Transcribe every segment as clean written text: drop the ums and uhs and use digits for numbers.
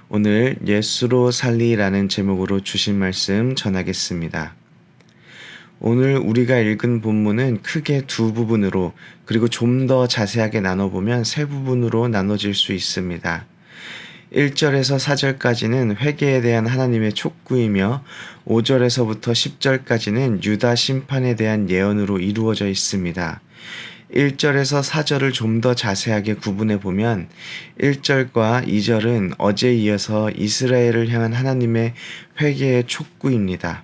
오늘 예수로 살리라는 제목으로 주신 말씀 전하겠습니다. 오늘 우리가 읽은 본문은 크게 두 부분으로 그리고 좀 더 자세하게 나눠보면 세 부분으로 나눠질 수 있습니다. 1절에서 4절까지는 회개에 대한 하나님의 촉구이며 5절에서부터 10절까지는 유다 심판에 대한 예언으로 이루어져 있습니다. 1절에서 4절을 좀 더 자세하게 구분해 보면 1절과 2절은 어제 이어서 이스라엘을 향한 하나님의 회개의 촉구입니다.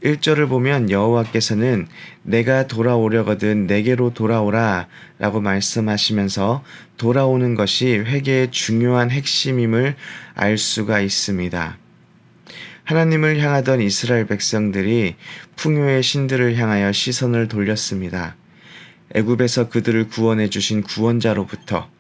1절을 보면 여호와께서는 내가 돌아오려거든 내게로 돌아오라 라고 말씀하시면서 돌아오는 것이 회개의 중요한 핵심임을 알 수가 있습니다. 하나님을 향하던 이스라엘 백성들이 풍요의 신들을 향하여 시선을 돌렸습니다. 애굽에서 그들을 구원해 주신 구원자로부터,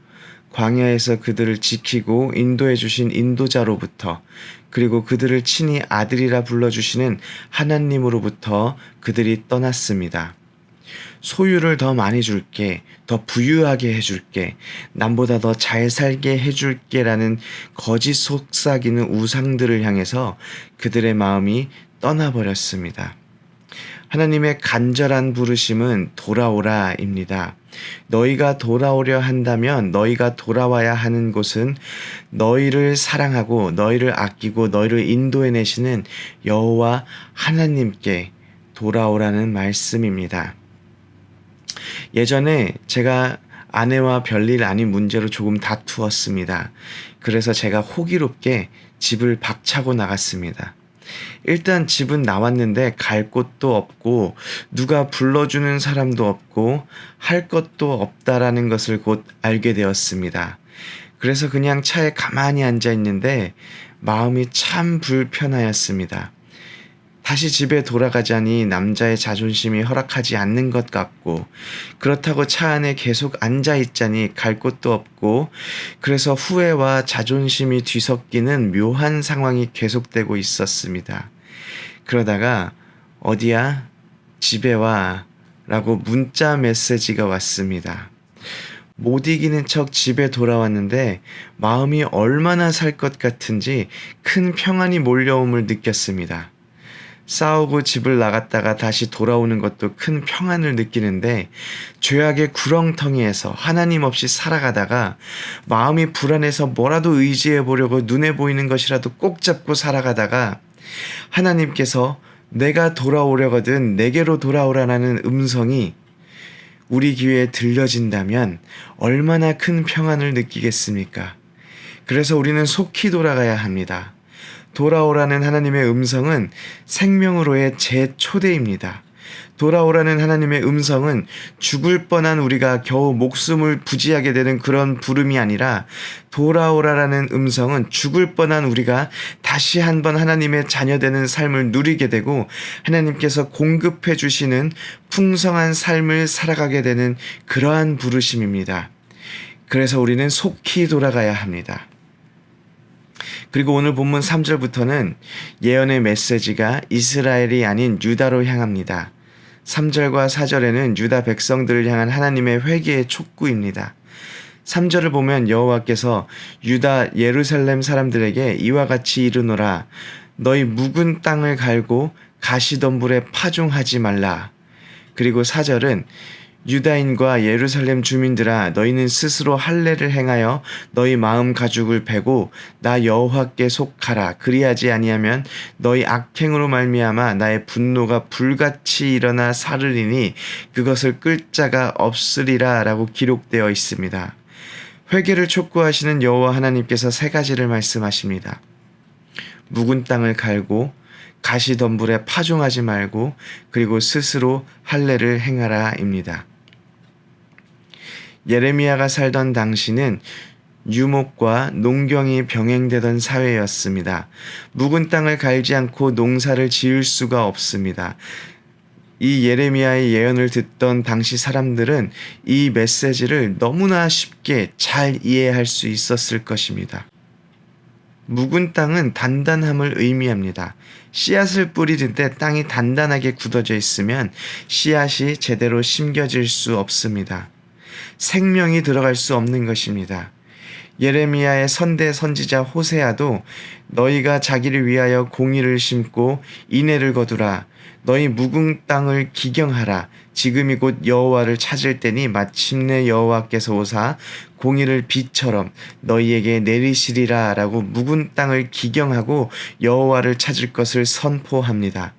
광야에서 그들을 지키고 인도해 주신 인도자로부터, 그리고 그들을 친히 아들이라 불러주시는 하나님으로부터 그들이 떠났습니다. 소유를 더 많이 줄게, 더 부유하게 해줄게, 남보다 더 잘 살게 해줄게 라는 거짓 속삭이는 우상들을 향해서 그들의 마음이 떠나버렸습니다. 하나님의 간절한 부르심은 돌아오라입니다. 너희가 돌아오려 한다면 너희가 돌아와야 하는 곳은 너희를 사랑하고 너희를 아끼고 너희를 인도해내시는 여호와 하나님께 돌아오라는 말씀입니다. 예전에 제가 아내와 별일 아닌 문제로 조금 다투었습니다. 그래서 제가 호기롭게 집을 박차고 나갔습니다. 일단 집은 나왔는데 갈 곳도 없고 누가 불러주는 사람도 없고 할 것도 없다라는 것을 곧 알게 되었습니다. 그래서 그냥 차에 가만히 앉아 있는데 마음이 참 불편하였습니다. 다시 집에 돌아가자니 남자의 자존심이 허락하지 않는 것 같고, 그렇다고 차 안에 계속 앉아 있자니 갈 곳도 없고, 그래서 후회와 자존심이 뒤섞이는 묘한 상황이 계속되고 있었습니다. 그러다가 어디야? 집에 와 라고 문자 메시지가 왔습니다. 못 이기는 척 집에 돌아왔는데 마음이 얼마나 살 것 같은지 큰 평안이 몰려옴을 느꼈습니다. 싸우고 집을 나갔다가 다시 돌아오는 것도 큰 평안을 느끼는데 죄악의 구렁텅이에서 하나님 없이 살아가다가 마음이 불안해서 뭐라도 의지해 보려고 눈에 보이는 것이라도 꼭 잡고 살아가다가 하나님께서 내가 돌아오려거든 내게로 돌아오라는 음성이 우리 귀에 들려진다면 얼마나 큰 평안을 느끼겠습니까? 그래서 우리는 속히 돌아가야 합니다. 돌아오라는 하나님의 음성은 생명으로의 재초대입니다. 돌아오라는 하나님의 음성은 죽을 뻔한 우리가 겨우 목숨을 부지하게 되는 그런 부름이 아니라 돌아오라라는 음성은 죽을 뻔한 우리가 다시 한번 하나님의 자녀되는 삶을 누리게 되고 하나님께서 공급해 주시는 풍성한 삶을 살아가게 되는 그러한 부르심입니다. 그래서 우리는 속히 돌아가야 합니다. 그리고 오늘 본문 3절부터는 예언의 메시지가 이스라엘이 아닌 유다로 향합니다. 3절과 4절에는 유다 백성들을 향한 하나님의 회개의 촉구입니다. 3절을 보면 여호와께서 유다 예루살렘 사람들에게 이와 같이 이르노라. 너희 묵은 땅을 갈고 가시덤불에 파종하지 말라. 그리고 4절은 유다인과 예루살렘 주민들아 너희는 스스로 할례를 행하여 너희 마음 가죽을 베고 나 여호와께 속하라. 그리하지 아니하면 너희 악행으로 말미암아 나의 분노가 불같이 일어나 사르리니 그것을 끌 자가 없으리라 라고 기록되어 있습니다. 회개를 촉구하시는 여호와 하나님께서 세 가지를 말씀하십니다. 묵은 땅을 갈고 가시덤불에 파종하지 말고 그리고 스스로 할례를 행하라입니다. 예레미야가 살던 당시는 유목과 농경이 병행되던 사회였습니다. 묵은 땅을 갈지 않고 농사를 지을 수가 없습니다. 이 예레미야의 예언을 듣던 당시 사람들은 이 메시지를 너무나 쉽게 잘 이해할 수 있었을 것입니다. 묵은 땅은 단단함을 의미합니다. 씨앗을 뿌리는 때 땅이 단단하게 굳어져 있으면 씨앗이 제대로 심겨질 수 없습니다. 생명이 들어갈 수 없는 것입니다. 예레미야의 선대 선지자 호세아도 너희가 자기를 위하여 공의를 심고 인애를 거두라. 너희 묵은 땅을 기경하라. 지금이 곧 여호와를 찾을 때니 마침내 여호와께서 오사 공의를 비처럼 너희에게 내리시리라 라고 묵은 땅을 기경하고 여호와를 찾을 것을 선포합니다.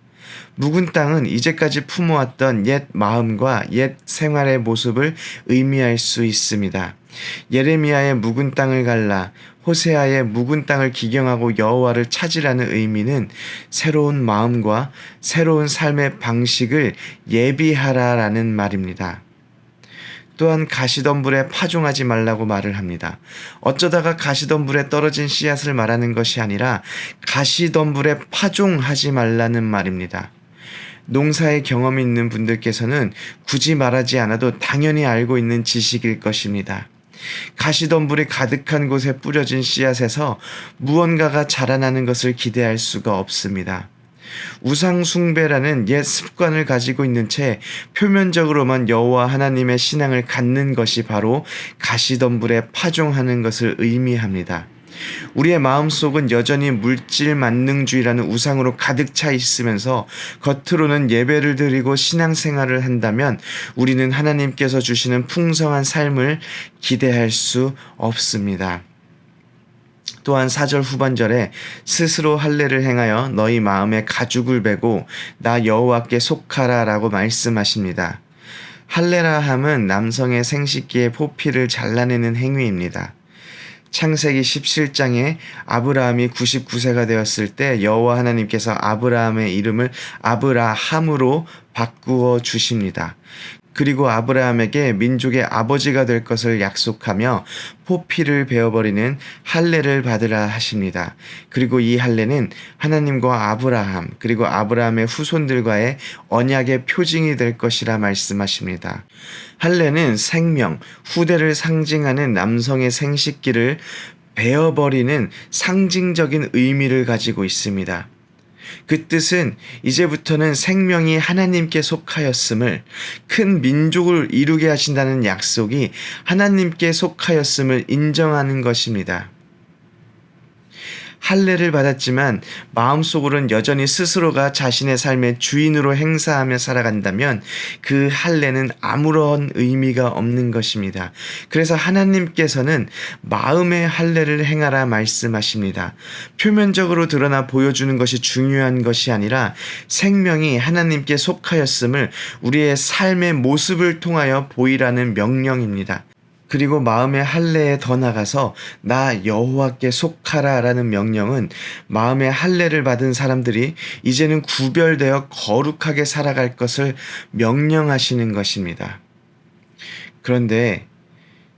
묵은 땅은 이제까지 품어왔던 옛 마음과 옛 생활의 모습을 의미할 수 있습니다. 예레미야의 묵은 땅을 갈라, 호세아의 묵은 땅을 기경하고 여호와를 찾으라는 의미는 새로운 마음과 새로운 삶의 방식을 예비하라라는 말입니다. 또한 가시덤불에 파종하지 말라고 말을 합니다. 어쩌다가 가시덤불에 떨어진 씨앗을 말하는 것이 아니라 가시덤불에 파종하지 말라는 말입니다. 농사의 경험이 있는 분들께서는 굳이 말하지 않아도 당연히 알고 있는 지식일 것입니다. 가시덤불이 가득한 곳에 뿌려진 씨앗에서 무언가가 자라나는 것을 기대할 수가 없습니다. 우상숭배라는 옛 습관을 가지고 있는 채 표면적으로만 여호와 하나님의 신앙을 갖는 것이 바로 가시덤불에 파종하는 것을 의미합니다. 우리의 마음속은 여전히 물질 만능주의라는 우상으로 가득 차 있으면서 겉으로는 예배를 드리고 신앙생활을 한다면 우리는 하나님께서 주시는 풍성한 삶을 기대할 수 없습니다. 또한 4절 후반절에 스스로 할례를 행하여 너희 마음에 가죽을 베고 나 여호와께 속하라 라고 말씀하십니다. 할례라 함은 남성의 생식기의 포피를 잘라내는 행위입니다. 창세기 17장에 아브라함이 99세가 되었을 때 여호와 하나님께서 아브라함의 이름을 아브라함으로 바꾸어 주십니다. 그리고 아브라함에게 민족의 아버지가 될 것을 약속하며 포피를 베어버리는 할례를 받으라 하십니다. 그리고 이 할례는 하나님과 아브라함 그리고 아브라함의 후손들과의 언약의 표징이 될 것이라 말씀하십니다. 할례는 생명, 후대를 상징하는 남성의 생식기를 베어버리는 상징적인 의미를 가지고 있습니다. 그 뜻은 이제부터는 생명이 하나님께 속하였음을, 큰 민족을 이루게 하신다는 약속이 하나님께 속하였음을 인정하는 것입니다. 할례를 받았지만 마음속으로는 여전히 스스로가 자신의 삶의 주인으로 행사하며 살아간다면 그 할례는 아무런 의미가 없는 것입니다. 그래서 하나님께서는 마음의 할례를 행하라 말씀하십니다. 표면적으로 드러나 보여주는 것이 중요한 것이 아니라 생명이 하나님께 속하였음을 우리의 삶의 모습을 통하여 보이라는 명령입니다. 그리고 마음의 할례에 더 나가서 나 여호와께 속하라라는 명령은 마음의 할례를 받은 사람들이 이제는 구별되어 거룩하게 살아갈 것을 명령하시는 것입니다. 그런데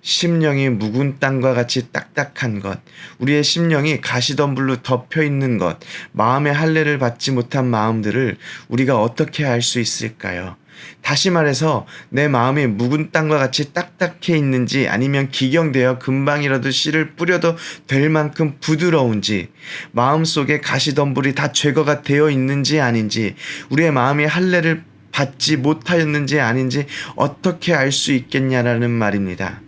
심령이 묵은 땅과 같이 딱딱한 것, 우리의 심령이 가시덤불로 덮여 있는 것, 마음의 할례를 받지 못한 마음들을 우리가 어떻게 알 수 있을까요? 다시 말해서 내 마음이 묵은 땅과 같이 딱딱해 있는지 아니면 기경되어 금방이라도 씨를 뿌려도 될 만큼 부드러운지, 마음속에 가시덤불이 다 제거가 되어 있는지 아닌지, 우리의 마음이 할례를 받지 못하였는지 아닌지 어떻게 알 수 있겠냐라는 말입니다.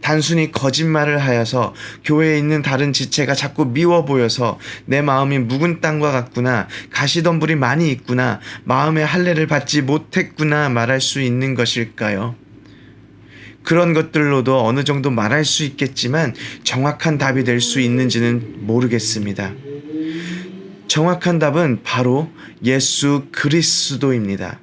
단순히 거짓말을 하여서 교회에 있는 다른 지체가 자꾸 미워 보여서 내 마음이 묵은 땅과 같구나, 가시덤불이 많이 있구나, 마음의 할례를 받지 못했구나 말할 수 있는 것일까요? 그런 것들로도 어느 정도 말할 수 있겠지만 정확한 답이 될 수 있는지는 모르겠습니다. 정확한 답은 바로 예수 그리스도입니다.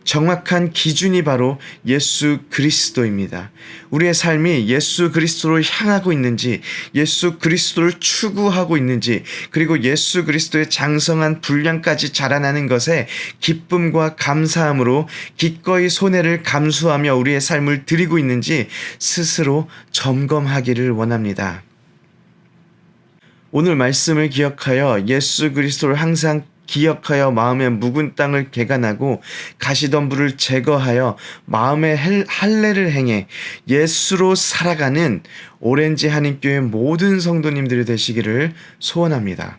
정확한 기준이 바로 예수 그리스도입니다. 우리의 삶이 예수 그리스도를 향하고 있는지, 예수 그리스도를 추구하고 있는지, 그리고 예수 그리스도의 장성한 분량까지 자라나는 것에 기쁨과 감사함으로 기꺼이 손해를 감수하며 우리의 삶을 드리고 있는지 스스로 점검하기를 원합니다. 오늘 말씀을 기억하여 예수 그리스도를 항상 기억하여 마음의 묵은 땅을 개간하고 가시덤불을 제거하여 마음의 할례를 행해 예수로 살아가는 오렌지 한인교회 모든 성도님들이 되시기를 소원합니다.